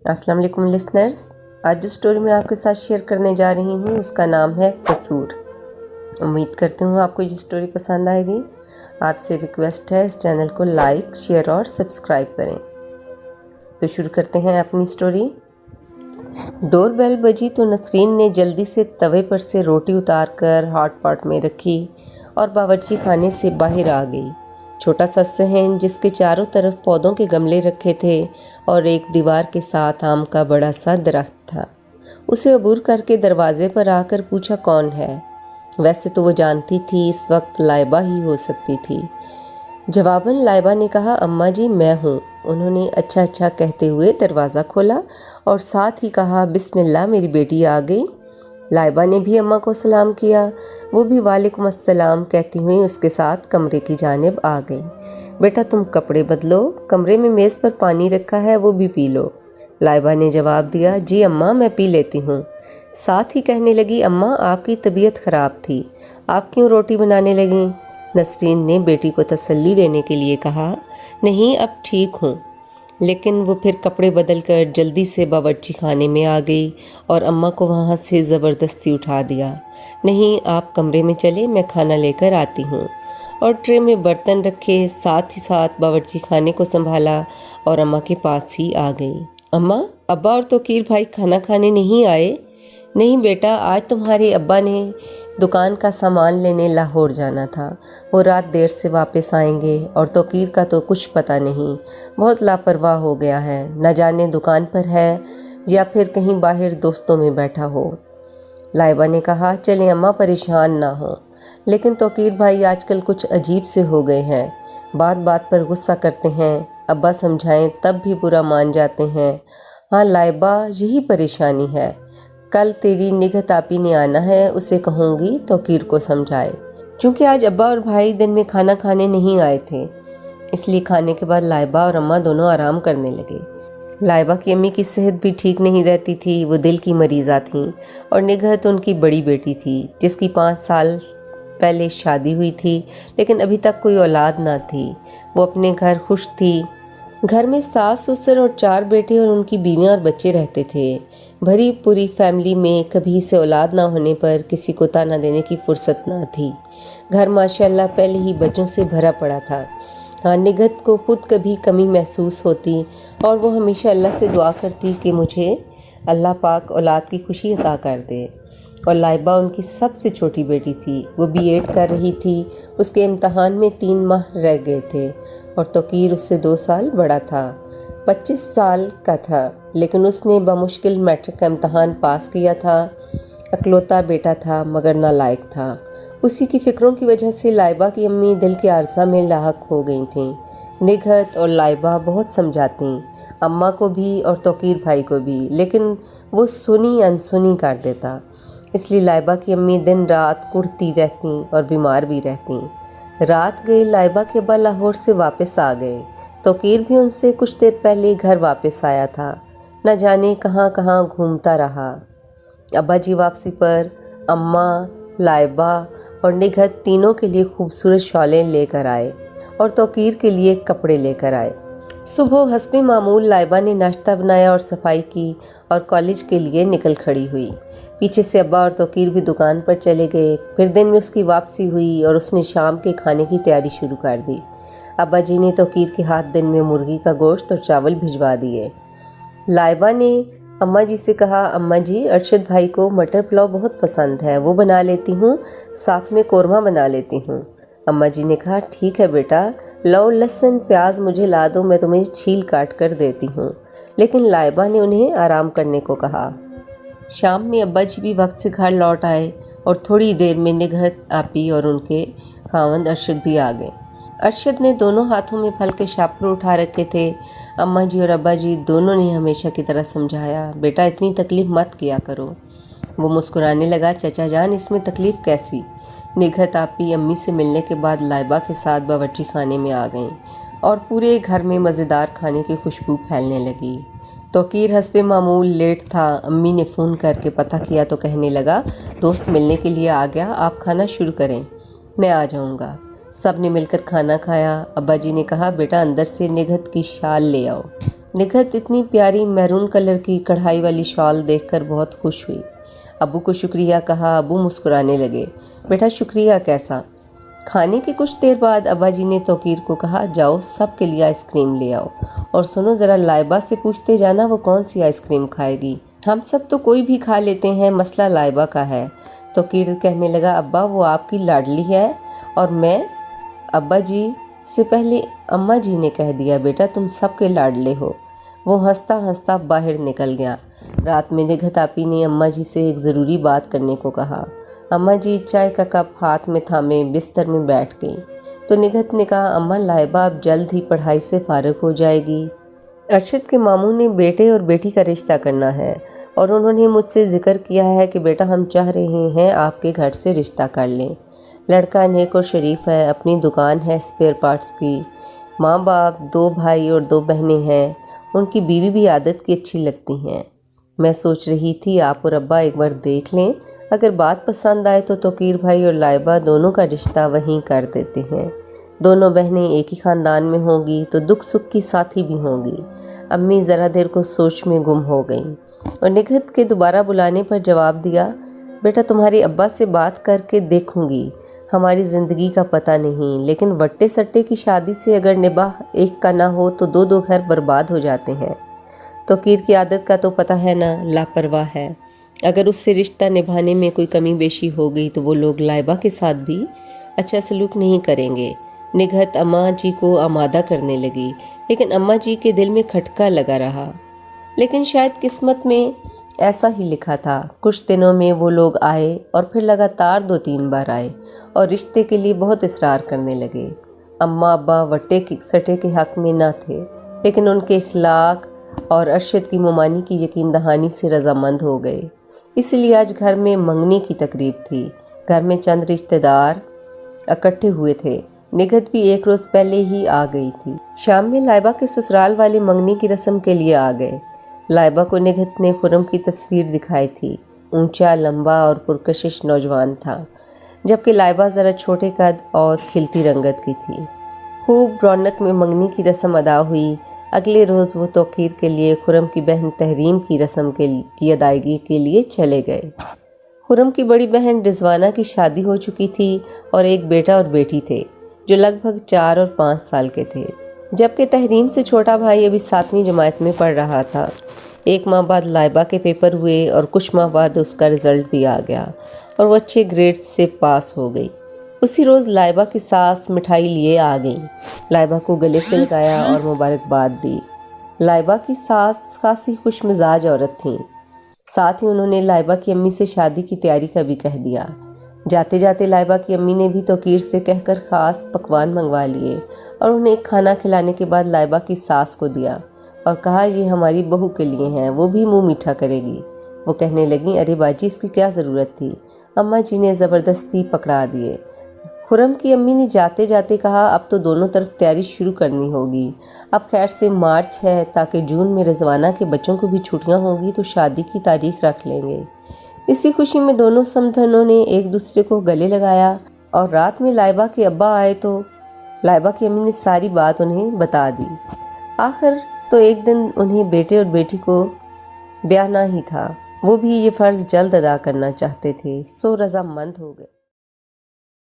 अस्सलाम वालेकुम लिसनर्स। आज जो स्टोरी मैं आपके साथ शेयर करने जा रही हूँ उसका नाम है कसूर। उम्मीद करती हूँ आपको ये स्टोरी पसंद आएगी। आपसे रिक्वेस्ट है इस चैनल को लाइक, शेयर और सब्सक्राइब करें। तो शुरू करते हैं अपनी स्टोरी। डोर बेल बजी तो नसरीन ने जल्दी से तवे पर से रोटी उतार कर हॉट पॉट में रखी और बावर्ची खाने से बाहर आ गई। छोटा सा सहन जिसके चारों तरफ पौधों के गमले रखे थे और एक दीवार के साथ आम का बड़ा सा दरख्त था। उसे अबूर करके दरवाजे पर आकर पूछा कौन है। वैसे तो वो जानती थी इस वक्त लाइबा ही हो सकती थी। जवाबन लाइबा ने कहा, अम्मा जी मैं हूँ। उन्होंने अच्छा अच्छा कहते हुए दरवाज़ा खोला और साथ ही कहा, बिस्मिल्लाह मेरी बेटी आ गई। लाइबा ने भी अम्मा को सलाम किया। वो भी वालेकुम अस्सलाम कहती हुई उसके साथ कमरे की जानिब आ गई। बेटा तुम कपड़े बदलो, कमरे में मेज़ पर पानी रखा है वो भी पी लो। लाइबा ने जवाब दिया, जी अम्मा मैं पी लेती हूँ। साथ ही कहने लगी, अम्मा आपकी तबीयत ख़राब थी, आप क्यों रोटी बनाने लगीं? नसरीन ने बेटी को तसल्ली देने के लिए कहा, नहीं अब ठीक हूँ। लेकिन वो फिर कपड़े बदल कर जल्दी से बावर्ची खाने में आ गई और अम्मा को वहाँ से ज़बरदस्ती उठा दिया। नहीं आप कमरे में चले, मैं खाना लेकर आती हूँ। और ट्रे में बर्तन रखे, साथ ही साथ बावर्ची खाने को संभाला और अम्मा के पास ही आ गई। अम्मा अब्बा और तोकीर भाई खाना खाने नहीं आए? नहीं बेटा, आज तुम्हारे अब्बा ने दुकान का सामान लेने लाहौर जाना था। वो रात देर से वापस आएंगे और तोकीर का तो कुछ पता नहीं, बहुत लापरवाह हो गया है। न जाने दुकान पर है या फिर कहीं बाहर दोस्तों में बैठा हो। लाइबा ने कहा, चलें अम्मा परेशान ना हो, लेकिन तोकीर भाई आजकल कुछ अजीब से हो गए हैं। बात बात पर गुस्सा करते हैं, अब्बा समझाएं तब भी बुरा मान जाते हैं। हाँ लाइबा यही परेशानी है। कल तेरी निगहत आपी ने आना है, उसे कहूँगी तोकीर को समझाए। क्योंकि आज अब्बा और भाई दिन में खाना खाने नहीं आए थे, इसलिए खाने के बाद लाइबा और अम्मा दोनों आराम करने लगे। लाइबा की अम्मी की सेहत भी ठीक नहीं रहती थी, वो दिल की मरीज़ा थीं और निगहत उनकी बड़ी बेटी थी जिसकी 5 साल पहले शादी हुई थी, लेकिन अभी तक कोई औलाद ना थी। वो अपने घर खुश थी। घर में सास ससुर और 4 बेटे और उनकी बीवियां और बच्चे रहते थे। भरी पूरी फैमिली में कभी से औलाद ना होने पर किसी को ताना देने की फुर्सत ना थी। घर माशाल्लाह पहले ही बच्चों से भरा पड़ा था। हाँ निगहत को खुद कभी कमी महसूस होती और वो हमेशा अल्लाह से दुआ करती कि मुझे अल्लाह पाक औलाद की खुशी अता कर दे। और लाइबा उनकी सबसे छोटी बेटी थी, वो बीएड कर रही थी। उसके इम्तहान में 3 माह रह गए थे और तोकीर उससे 2 साल बड़ा था। 25 साल का था, लेकिन उसने बमुश्किल मैट्रिक का इम्तहान पास किया था। अकलौता बेटा था मगर नालायक था। उसी की फ़िक्रों की वजह से लाइबा की अम्मी दिल के आरसा में लाहक हो गई थीं। निगहत और लाइबा बहुत समझाती, अम्मा को भी और तोकीर भाई को भी, लेकिन वो सुनी अनसुनी कर देता। इसलिए लाइबा की अम्मी दिन रात कुढ़ती रहती और बीमार भी रहती। रात गई, लाइबा के अब्बा लाहौर से वापस आ गए। तोकीर भी उनसे कुछ देर पहले घर वापस आया था। न जाने कहाँ कहाँ घूमता रहा। अब्बा जी वापसी पर अम्मा, लाइबा और निगहत तीनों के लिए खूबसूरत शॉलें लेकर आए और तोकीर के लिए कपड़े लेकर आए। सुबह हस्बे मामूल लाइबा ने नाश्ता बनाया और सफाई की और कॉलेज के लिए निकल खड़ी हुई। पीछे से अब्बा और तोकीर भी दुकान पर चले गए। फिर दिन में उसकी वापसी हुई और उसने शाम के खाने की तैयारी शुरू कर दी। अब्बा जी ने तोकीर के हाथ दिन में मुर्गी का गोश्त और चावल भिजवा दिए। लाइबा ने अम्मा जी से कहा, अम्मा जी अरशद भाई को मटर पुलाव बहुत पसंद है, वो बना लेती हूँ, साथ में कोरमा बना लेती हूँ। अम्मा जी ने कहा, ठीक है बेटा, लो लहसुन प्याज मुझे ला दो, मैं तुम्हें छील काट कर देती हूँ। लेकिन लाइबा ने उन्हें आराम करने को कहा। शाम में अब्बा जी भी वक्त से घर लौट आए और थोड़ी देर में निगहत आपी और उनके खावंद अरशद भी आ गए। अरशद ने दोनों हाथों में फल के शापर उठा रखे थे। अम्मा जी और अब्बा जी दोनों ने हमेशा की तरह समझाया, बेटा इतनी तकलीफ़ मत किया करो। वो मुस्कुराने लगा, चचा जान इसमें तकलीफ़ कैसी। निगहत आपी अम्मी से मिलने के बाद लाइबा के साथ बावर्ची खाने में आ गईं और पूरे घर में मज़ेदार खाने की खुशबू फैलने लगी। तोकीर हस्बे मामूल लेट था। अम्मी ने फ़ोन करके पता किया तो कहने लगा, दोस्त मिलने के लिए आ गया, आप खाना शुरू करें, मैं आ जाऊंगा। सब ने मिलकर खाना खाया। अब्बा जी ने कहा, बेटा अंदर से निगहत की शाल ले आओ। निगहत इतनी प्यारी मैरून कलर की कढ़ाई वाली शॉल देखकर बहुत खुश हुई। अब्बू को शुक्रिया कहा। अब्बू मुस्कुराने लगे। बेटा शुक्रिया कैसा? खाने के कुछ देर बाद अब्बा जी ने तौकीर को कहा, जाओ सब के लिए आइसक्रीम ले आओ, और सुनो ज़रा लाइबा से पूछते जाना वो कौन सी आइसक्रीम खाएगी। हम सब तो कोई भी खा लेते हैं, मसला लाइबा का है। तौकीर कहने लगा, अब्बा वो आपकी लाडली है और मैं अब्बा जी से पहले अम्मा जी ने कह दिया बेटा तुम सबके लाडले हो। वो हंसता हंसता बाहर निकल गया। रात में निगहत आपी ने अम्मा जी से एक ज़रूरी बात करने को कहा। अम्मा जी चाय का कप हाथ में थामे बिस्तर में बैठ गई तो निगहत ने कहा, अम्मा लाइबा अब जल्द ही पढ़ाई से फारिग हो जाएगी। अरशद के मामू ने बेटे और बेटी का रिश्ता करना है और उन्होंने मुझसे जिक्र किया है कि बेटा हम चाह रहे हैं आपके घर से रिश्ता कर लें। लड़का नेक और शरीफ है, अपनी दुकान है स्पेयर पार्ट्स की, माँ बाप, 2 भाई और 2 बहनें हैं, उनकी बीवी भी आदत की अच्छी लगती हैं। मैं सोच रही थी आप और अब्बा एक बार देख लें, अगर बात पसंद आए तो तौकीर भाई और लाइबा दोनों का रिश्ता वहीं कर देते हैं। दोनों बहनें एक ही ख़ानदान में होंगी तो दुख सुख की साथी भी होंगी। अम्मी ज़रा देर को सोच में गुम हो गईं और निगहत के दोबारा बुलाने पर जवाब दिया, बेटा तुम्हारे अब्बा से बात करके देखूंगी, हमारी ज़िंदगी का पता नहीं, लेकिन वट्टे सट्टे की शादी से अगर निबाह एक का ना हो तो 2-2 घर बर्बाद हो जाते हैं। तौकीर की आदत का तो पता है ना, लापरवाह है। अगर उससे रिश्ता निभाने में कोई कमी बेशी हो गई तो वो लोग लाइबा के साथ भी अच्छा सलूक नहीं करेंगे। निगहत अम्मा जी को आमादा करने लगी, लेकिन अम्मा जी के दिल में खटका लगा रहा। लेकिन शायद किस्मत में ऐसा ही लिखा था। कुछ दिनों में वो लोग आए और फिर लगातार 2-3 बार आए और रिश्ते के लिए बहुत इसरार करने लगे। अम्मा अब्बा वट्टे सटे के हक़ में ना थे, लेकिन उनके इखलाक और अरशद की मुमानी की यकीन दहानी से रजामंद हो गए। इसलिए आज घर में मंगनी की तकरीब थी। घर में चंद रिश्तेदार इकट्ठे हुए थे। निगहत भी एक रोज़ पहले ही आ गई थी। शाम में लाइबा के ससुराल वाले मंगनी की रस्म के लिए आ गए। लाइबा को निगहत ने खुरम की तस्वीर दिखाई थी। ऊंचा, लंबा और पुरकशिश नौजवान था, जबकि लाइबा ज़रा छोटे कद और खिलती रंगत की थी। खूब रौनक में मंगनी की रस्म अदा हुई। अगले रोज़ वो तौकीर के लिए खुरम की बहन तहरीम की रस्म की अदायगी के लिए चले गए। खुरम की बड़ी बहन रिजवाना की शादी हो चुकी थी और एक बेटा और बेटी थे जो लगभग 4 और 5 साल के थे, जबकि तहरीम से छोटा भाई अभी 7वीं जमात में पढ़ रहा था। 1 माह बाद लाइबा के पेपर हुए और कुछ माह बाद उसका रिज़ल्ट भी आ गया और वो अच्छे ग्रेड्स से पास हो गई। उसी रोज़ लाइबा की सास मिठाई लिए आ गई। लाइबा को गले से लगाया और मुबारकबाद दी। लाइबा की सास खासी खुश मिजाज औरत थी। साथ ही उन्होंने लाइबा की अम्मी से शादी की तैयारी का भी कह दिया। जाते जाते लाइबा की अम्मी ने भी तौकीर से कहकर ख़ास पकवान मंगवा लिए और उन्हें खाना खिलाने के बाद लाइबा की सास को दिया और कहा, ये हमारी बहू के लिए हैं, वो भी मुंह मीठा करेगी। वो कहने लगी, अरे बाजी इसकी क्या ज़रूरत थी, अम्मा जी ने ज़बरदस्ती पकड़ा दिए। खुरम की अम्मी ने जाते जाते कहा, अब तो दोनों तरफ तैयारी शुरू करनी होगी। अब खैर से मार्च है, ताकि जून में रिजवाना के बच्चों को भी छुट्टियां होंगी तो शादी की तारीख रख लेंगे। इसी खुशी में दोनों समधनों ने एक दूसरे को गले लगाया और रात में लाइबा के अब्बा आए तो लाइबा की अम्मी ने सारी बात उन्हें बता दी। आखिर तो एक दिन उन्हें बेटे और बेटी को ब्याहना ही था। वो भी ये फ़र्ज़ जल्द अदा करना चाहते थे, सो रज़ामंद हो गए।